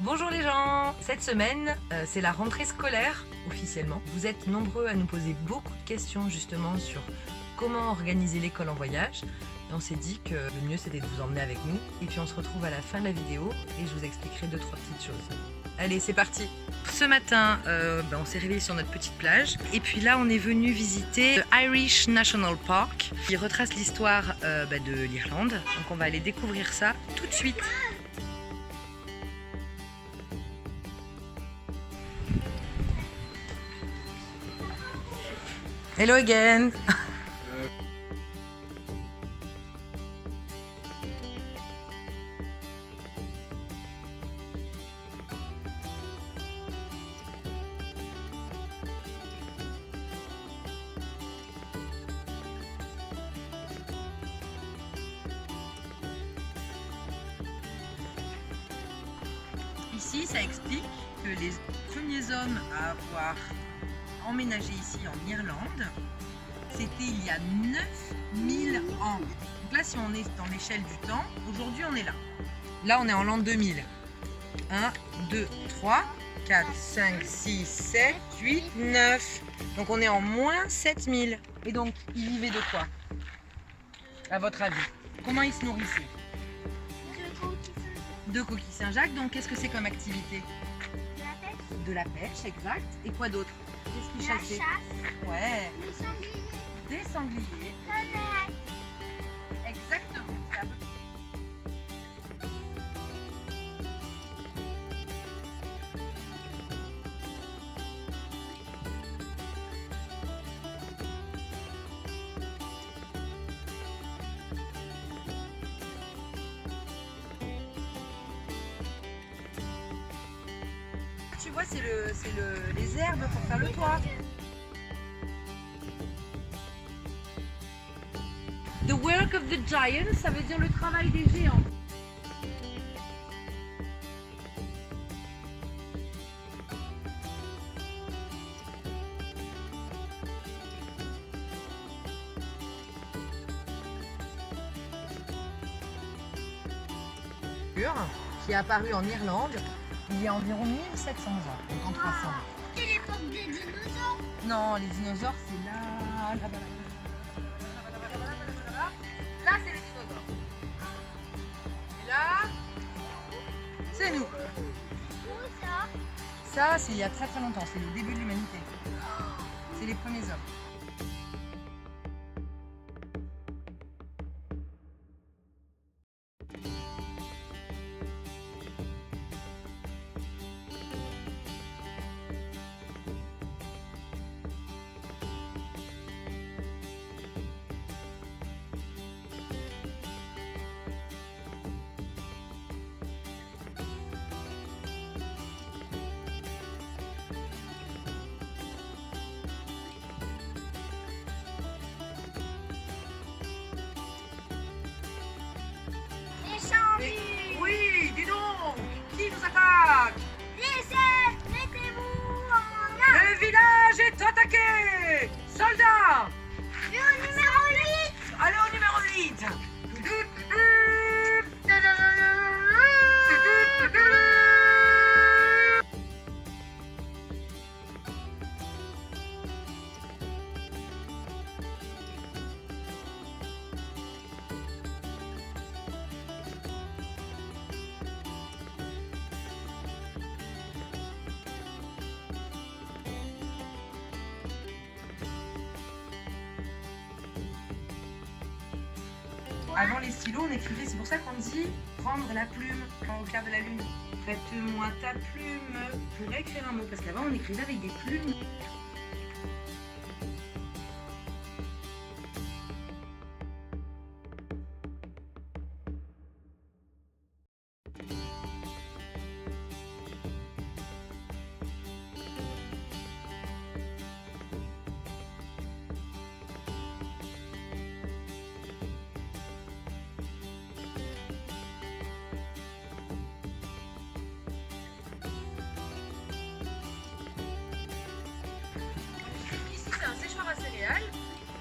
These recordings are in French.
Bonjour les gens. Cette semaine, c'est la rentrée scolaire officiellement. Vous êtes nombreux à nous poser beaucoup de questions justement sur comment organiser l'école en voyage. Et on s'est dit que le mieux c'était de vous emmener avec nous. Et puis on se retrouve à la fin de la vidéo et je vous expliquerai 2-3 petites choses. Allez, c'est parti. Ce matin, on s'est réveillé sur notre petite plage. Et puis là, on est venu visiter le Irish National Park, qui retrace l'histoire de l'Irlande. Donc on va aller découvrir ça tout de suite. Hello again. Ici, ça explique que les premiers hommes à avoir emménagé ici en Irlande, c'était il y a 9000 ans. Donc là, si on est dans l'échelle du temps, aujourd'hui on est là. Là, on est en l'an 2000. 1, 2, 3, 4, 5, 6, 7, 8, 9. Donc on est en moins 7000. Et donc, ils vivaient de quoi? À votre avis? Comment ils se nourrissaient? De coquilles Saint-Jacques. Donc, qu'est-ce que c'est comme activité? De la pêche, exact. Et quoi d'autre? Qu'est-ce qu'ils chassaient? Chasse. Ouais. Les sangliers. Des sangliers. Exactement. C'est à peu près. Tu vois, c'est les herbes pour faire le toit. The work of the giants, ça veut dire le travail des géants. Qui est apparu en Irlande il y a environ 1700 ans, donc en 300 ans. C'est l'époque des dinosaures. Non, les dinosaures, c'est là, là-bas, là. Là, c'est les dinosaures. Et là, c'est nous. Où ça? Ça, c'est il y a très très longtemps, c'est le début de l'humanité. C'est les premiers hommes. Oui, dis donc, qui nous attaque? Mettez-vous en arme. Le village est attaqué. Soldats, Le numéro 8. allez au numéro 8. Avant les stylos, on écrivait, c'est pour ça qu'on dit prendre la plume au clair de la lune. Prête-moi ta plume pour écrire un mot, parce qu'avant on écrivait avec des plumes.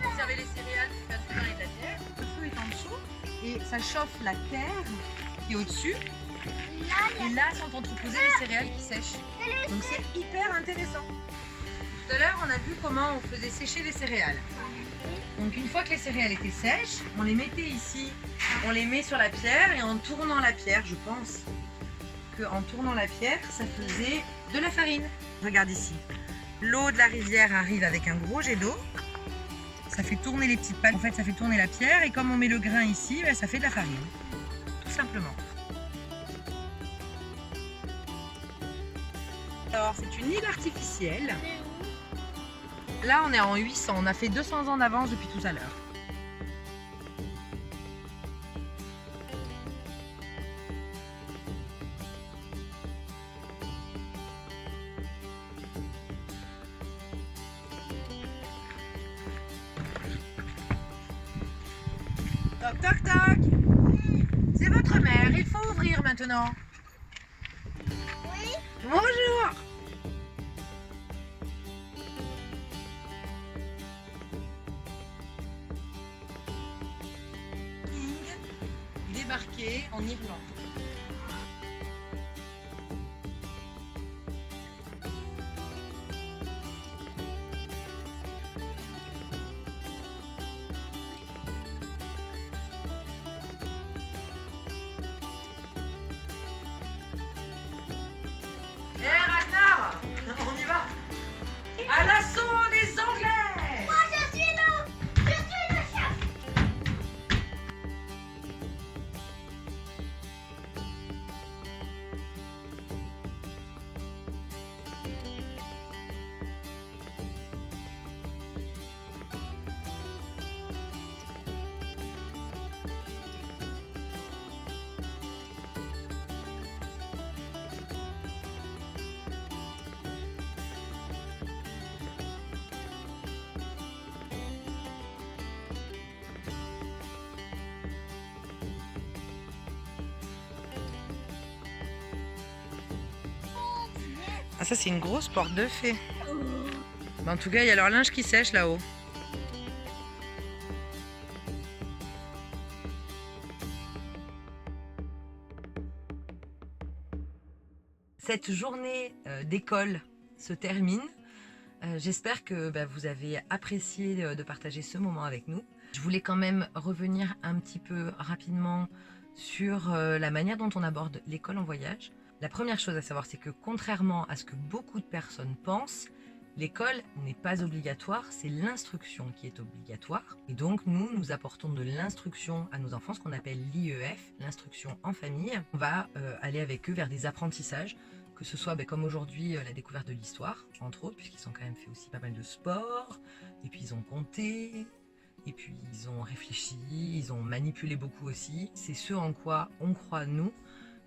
Conserver les céréales pour faire du pain et de la terre. Le feu est en dessous et ça chauffe la terre qui est au-dessus là, Et là sont entreposées les céréales qui sèchent. Donc c'est hyper intéressant. Tout à l'heure, on a vu comment on faisait sécher les céréales. Donc une fois que les céréales étaient sèches, on les mettait ici, on les met sur la pierre et en tournant la pierre, je pense qu'en tournant la pierre, ça faisait de la farine. Regarde ici, l'eau de la rivière arrive avec un gros jet d'eau, ça fait tourner les petites pales, en fait ça fait tourner la pierre et comme on met le grain ici, ça fait de la farine, tout simplement. Alors c'est une île artificielle. Là, on est en 800. On a fait 200 ans d'avance depuis tout à l'heure. Toc, toc, toc. C'est votre mère. Il faut ouvrir maintenant. oui. Bonjour. Débarqué en Irlande. Ragnar, on y va. À l'assaut des Anglais. Moi, je suis le chef. Ah, ça, c'est une grosse porte de fée. En tout cas, il y a leur linge qui sèche là-haut. Cette journée d'école se termine. J'espère que vous avez apprécié de partager ce moment avec nous. Je voulais quand même revenir un petit peu rapidement sur la manière dont on aborde l'école en voyage. La première chose à savoir, c'est que contrairement à ce que beaucoup de personnes pensent, l'école n'est pas obligatoire, c'est l'instruction qui est obligatoire. Et donc nous apportons de l'instruction à nos enfants, ce qu'on appelle l'IEF, l'instruction en famille. On va aller avec eux vers des apprentissages, que ce soit comme aujourd'hui la découverte de l'histoire, entre autres, puisqu'ils ont quand même fait aussi pas mal de sport, et puis ils ont compté, et puis ils ont réfléchi, ils ont manipulé beaucoup aussi. C'est ce en quoi on croit nous,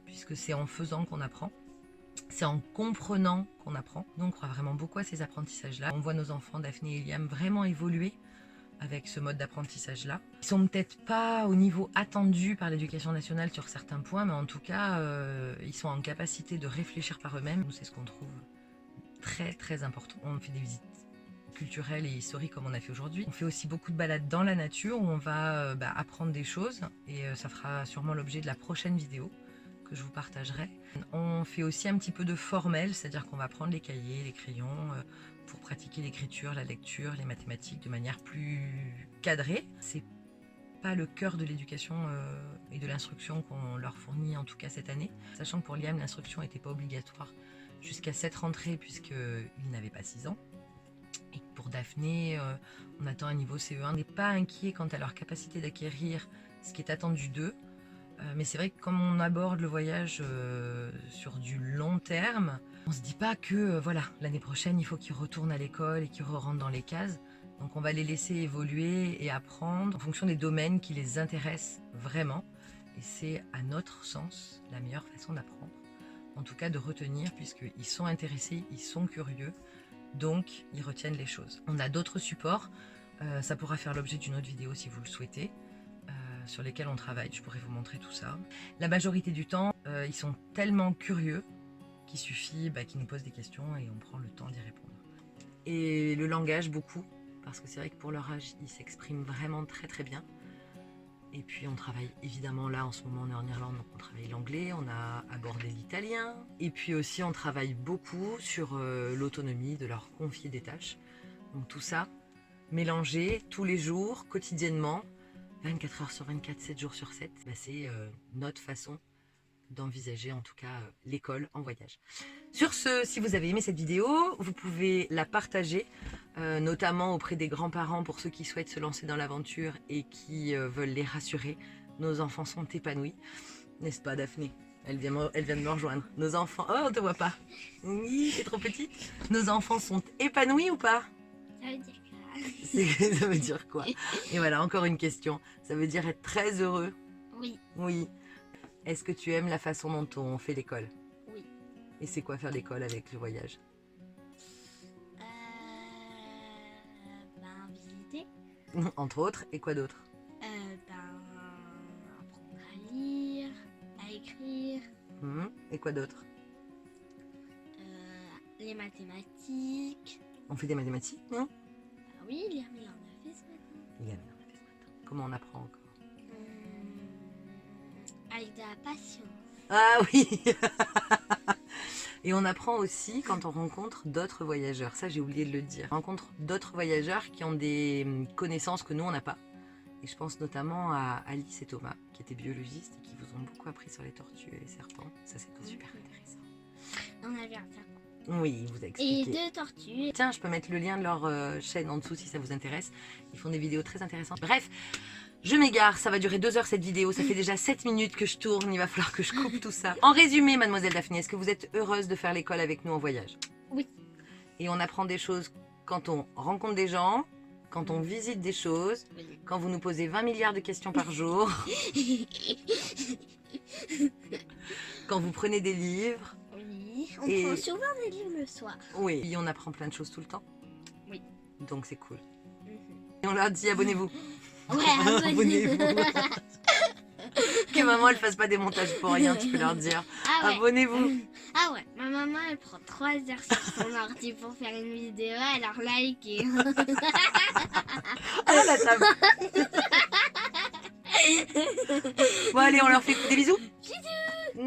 puisque c'est en faisant qu'on apprend. C'est en comprenant qu'on apprend. Nous, on croit vraiment beaucoup à ces apprentissages-là. On voit nos enfants, Daphné et Liam, vraiment évoluer avec ce mode d'apprentissage-là. Ils sont peut-être pas au niveau attendu par l'éducation nationale sur certains points, mais en tout cas, ils sont en capacité de réfléchir par eux-mêmes. Nous, c'est ce qu'on trouve très, très important. On fait des visites culturelles et historiques comme on a fait aujourd'hui. On fait aussi beaucoup de balades dans la nature où on va apprendre des choses et ça fera sûrement l'objet de la prochaine vidéo que je vous partagerai. On fait aussi un petit peu de formel, c'est-à-dire qu'on va prendre les cahiers, les crayons pour pratiquer l'écriture, la lecture, les mathématiques de manière plus cadrée. C'est pas le cœur de l'éducation et de l'instruction qu'on leur fournit en tout cas cette année, sachant que pour Liam l'instruction n'était pas obligatoire jusqu'à cette rentrée puisqu'il n'avait pas 6 ans. Et pour Daphné, on attend un niveau CE1. On n'est pas inquiet quant à leur capacité d'acquérir ce qui est attendu d'eux. Mais c'est vrai que comme on aborde le voyage sur du long terme, on ne se dit pas que voilà, l'année prochaine il faut qu'ils retournent à l'école et qu'ils rentrent dans les cases. Donc on va les laisser évoluer et apprendre en fonction des domaines qui les intéressent vraiment. Et c'est à notre sens la meilleure façon d'apprendre. En tout cas de retenir puisqu'ils sont intéressés, ils sont curieux, donc ils retiennent les choses. On a d'autres supports, ça pourra faire l'objet d'une autre vidéo si vous le souhaitez. Sur lesquels on travaille, je pourrais vous montrer tout ça. La majorité du temps, ils sont tellement curieux qu'il suffit qu'ils nous posent des questions et on prend le temps d'y répondre. Et le langage beaucoup, parce que c'est vrai que pour leur âge, ils s'expriment vraiment très très bien. Et puis on travaille évidemment là en ce moment on est en Irlande, donc on travaille l'anglais, on a abordé l'italien. Et puis aussi on travaille beaucoup sur l'autonomie, de leur confier des tâches. Donc tout ça mélangé tous les jours, quotidiennement, 24 heures sur 24, 7 jours sur 7. C'est notre façon d'envisager en tout cas l'école en voyage. Sur ce, si vous avez aimé cette vidéo, vous pouvez la partager, notamment auprès des grands-parents pour ceux qui souhaitent se lancer dans l'aventure et qui veulent les rassurer. Nos enfants sont épanouis, n'est-ce pas Daphné? Elle vient de me rejoindre. Nos enfants... Oh, on te voit pas. Oui, t'es trop petite. Nos enfants sont épanouis ou pas? Ça veut dire Ça veut dire quoi? Et voilà, encore une question. Ça veut dire être très heureux? oui. Oui. Est-ce que tu aimes la façon dont on fait l'école? Oui. Et c'est quoi faire l'école avec le voyage? Visiter. Entre autres, et quoi d'autre? Apprendre à lire, à écrire, Et quoi d'autre? les mathématiques. On fait des mathématiques, non? Ah oui, Liam il en a fait ce matin. Il y en a fait ce matin. Comment on apprend encore? Avec de la patience. Ah oui. Et on apprend aussi quand on rencontre d'autres voyageurs. Ça, j'ai oublié de le dire. On rencontre d'autres voyageurs qui ont des connaissances que nous, on n'a pas. Et je pense notamment à Alice et Thomas, qui étaient biologistes et qui vous ont beaucoup appris sur les tortues et les serpents. Ça, c'était super intéressant. On avait un serpent. Oui, il vous a Et expliqué. 2 tortues. Tiens, je peux mettre le lien de leur chaîne en dessous si ça vous intéresse. Ils font des vidéos très intéressantes. Bref, je m'égare, ça va durer 2 heures cette vidéo. Ça fait déjà 7 minutes que je tourne, il va falloir que je coupe tout ça. En résumé, mademoiselle Daphné, est-ce que vous êtes heureuse de faire l'école avec nous en voyage? Oui. Et on apprend des choses quand on rencontre des gens, quand on visite des choses, Oui. quand vous nous posez 20 milliards de questions par jour, quand vous prenez des livres. Oui. On Et- prend souvent des livres le soir. Oui, et on apprend plein de choses tout le temps. Oui. Donc c'est cool. Et on leur dit abonnez-vous. Ouais, Abonnez-vous. Que maman elle fasse pas des montages pour rien, tu peux leur dire. Ah ouais. Abonnez-vous. Ah ouais, ma maman elle prend 3 heures sur son ordi pour faire une vidéo, alors likez. Ah la table. Bon allez, on leur fait des bisous. Bisous.